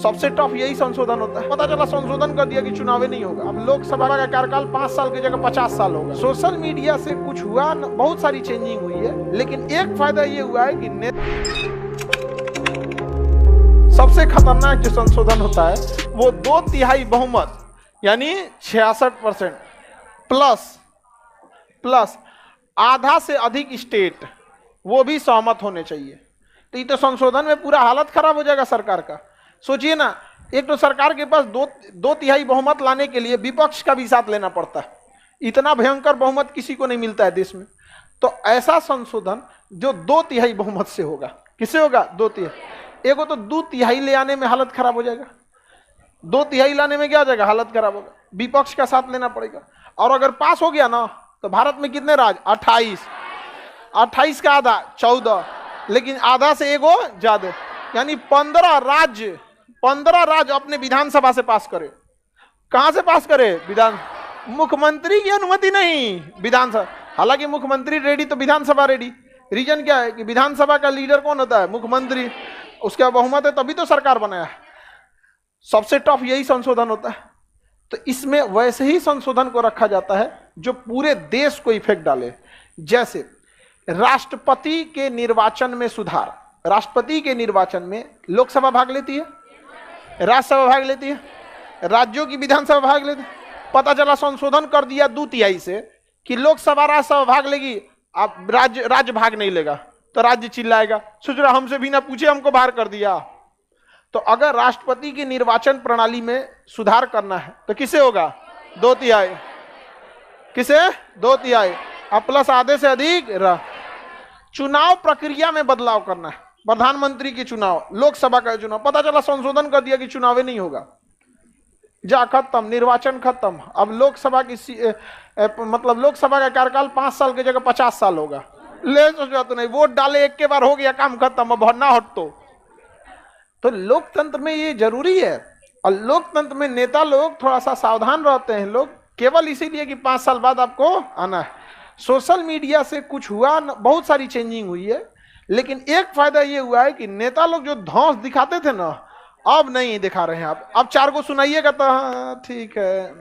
सबसे टफ यही संशोधन होता है। पता चला संशोधन कर दिया कि चुनाव नहीं होगा, अब लोकसभा का कार्यकाल 5 साल की जगह 50 साल होगा। सोशल मीडिया से कुछ हुआ, बहुत सारी चेंजिंग हुई है, लेकिन एक फायदा ये हुआ है कि सबसे खतरनाक जो संशोधन होता है वो 2/3 बहुमत यानी 66% प्लस आधा से अधिक स्टेट वो भी सहमत होने चाहिए। तो ये तो संशोधन में पूरा हालत खराब हो जाएगा सरकार का। सोचिए ना, एक तो सरकार के पास 2/3 बहुमत लाने के लिए विपक्ष का भी साथ लेना पड़ता है। इतना भयंकर बहुमत किसी को नहीं मिलता है देश में। तो ऐसा संशोधन जो 2/3 बहुमत से होगा, किससे होगा? 2/3। एगो तो 2/3 ले आने में हालत खराब हो जाएगा, 2/3 लाने में क्या हो जाएगा? हालत खराब होगा, विपक्ष का साथ लेना पड़ेगा। और अगर पास हो गया ना तो भारत में कितने राज्य? 28 का आधा 14, लेकिन आधा से एगो ज्यादा, यानी 15 राज्य अपने विधानसभा से पास करे। कहां से पास करे? विधान, मुख्यमंत्री की अनुमति नहीं, विधानसभा। हालांकि मुख्यमंत्री रेडी तो विधानसभा रेडी। रीजन क्या है कि विधानसभा का लीडर कौन होता है? मुख्यमंत्री। उसका बहुमत है तभी तो सरकार बनाया है। सबसे टफ यही संशोधन होता है। तो इसमें वैसे ही संशोधन को रखा जाता है जो पूरे देश को इफेक्ट डाले। जैसे राष्ट्रपति के निर्वाचन में सुधार। राष्ट्रपति के निर्वाचन में लोकसभा भाग लेती है, राज्यसभा भाग लेती है, राज्यों की विधानसभा भाग लेती है। पता चला संशोधन कर दिया 2/3 से कि लोकसभा राज्यसभा भाग लेगी, अब राज्य भाग नहीं लेगा तो राज्य चिल्लाएगा, सोच रहा हमसे भी ना पूछे हमको बाहर कर दिया। तो अगर राष्ट्रपति की निर्वाचन प्रणाली में सुधार करना है तो किसे होगा? 2/3। किसे? 2/3 प्लस आधे से अधिक। चुनाव प्रक्रिया में बदलाव करना है, प्रधानमंत्री के चुनाव, लोकसभा का चुनाव। पता चला संशोधन कर दिया कि चुनाव नहीं होगा, जा खत्म, निर्वाचन खत्म। अब लोकसभा की मतलब लोकसभा का कार्यकाल 5 साल की जगह 50 साल होगा। ले सोचा तो नहीं, वोट डाले एक के बार हो गया, काम खत्म, अब ना हट। तो लोकतंत्र में ये जरूरी है। और लोकतंत्र में नेता लोग थोड़ा सा सावधान रहते हैं लोग, केवल इसीलिए कि 5 साल बाद आपको आना है। सोशल मीडिया से कुछ हुआ, बहुत सारी चेंजिंग हुई है, लेकिन एक फायदा ये हुआ है कि नेता लोग जो धौंस दिखाते थे ना, अब नहीं दिखा रहे हैं। आप अब 4 को सुनाइएगा तो हाँ ठीक है,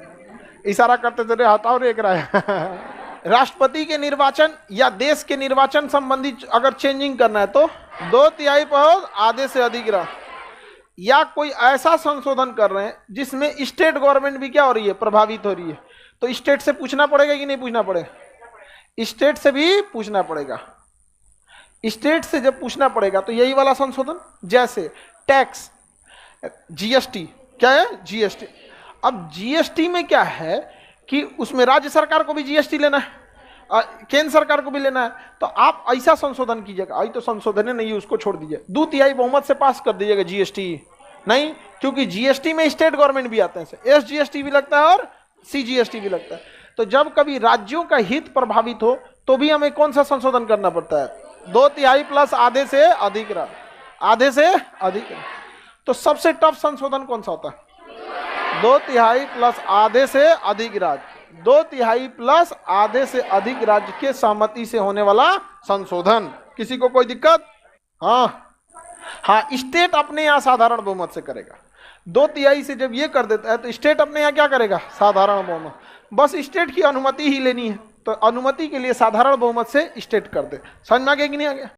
इशारा करते थे हटाओ रे एक राष्ट्रपति के निर्वाचन या देश के निर्वाचन संबंधी अगर चेंजिंग करना है तो 2/3 पर आधे से अधिक रहा, या कोई ऐसा संशोधन कर रहे हैं जिसमें स्टेट गवर्नमेंट भी क्या हो रही है? प्रभावित हो रही है। तो स्टेट से पूछना पड़ेगा कि नहीं पूछना पड़ेगा? स्टेट से भी पूछना पड़ेगा। स्टेट से जब पूछना पड़ेगा तो यही वाला संशोधन, जैसे टैक्स, जीएसटी। क्या है? जीएसटी। अब जीएसटी में क्या है कि उसमें राज्य सरकार को भी जीएसटी लेना है, केंद्र सरकार को भी लेना है। तो आप ऐसा संशोधन कीजिएगा, आई तो संशोधन नहीं, उसको छोड़ दीजिए, 2/3 बहुमत से पास कर दीजिएगा जीएसटी। नहीं, क्योंकि जीएसटी में स्टेट गवर्नमेंट भी आते हैं, एसजीएसटी भी लगता है और सीजीएसटी भी लगता है। तो जब कभी राज्यों का हित प्रभावित हो तो भी हमें कौन सा संशोधन करना पड़ता है? 2/3 प्लस आधे से अधिक राज्य, आधे से अधिक। तो सबसे टफ संशोधन कौन सा होता है? 2/3 प्लस आधे से अधिक राज्य, 2/3 प्लस आधे से अधिक राज्य के सहमति से होने वाला संशोधन। किसी को कोई दिक्कत? हाँ, स्टेट अपने यहाँ साधारण बहुमत से करेगा। 2/3 से जब ये कर देता है तो स्टेट अपने यहाँ क्या करेगा? साधारण बहुमत। बस स्टेट की अनुमति ही लेनी है, तो अनुमति के लिए साधारण बहुमत से स्टेट कर दे। समझ में आ गया कि नहीं आ गया?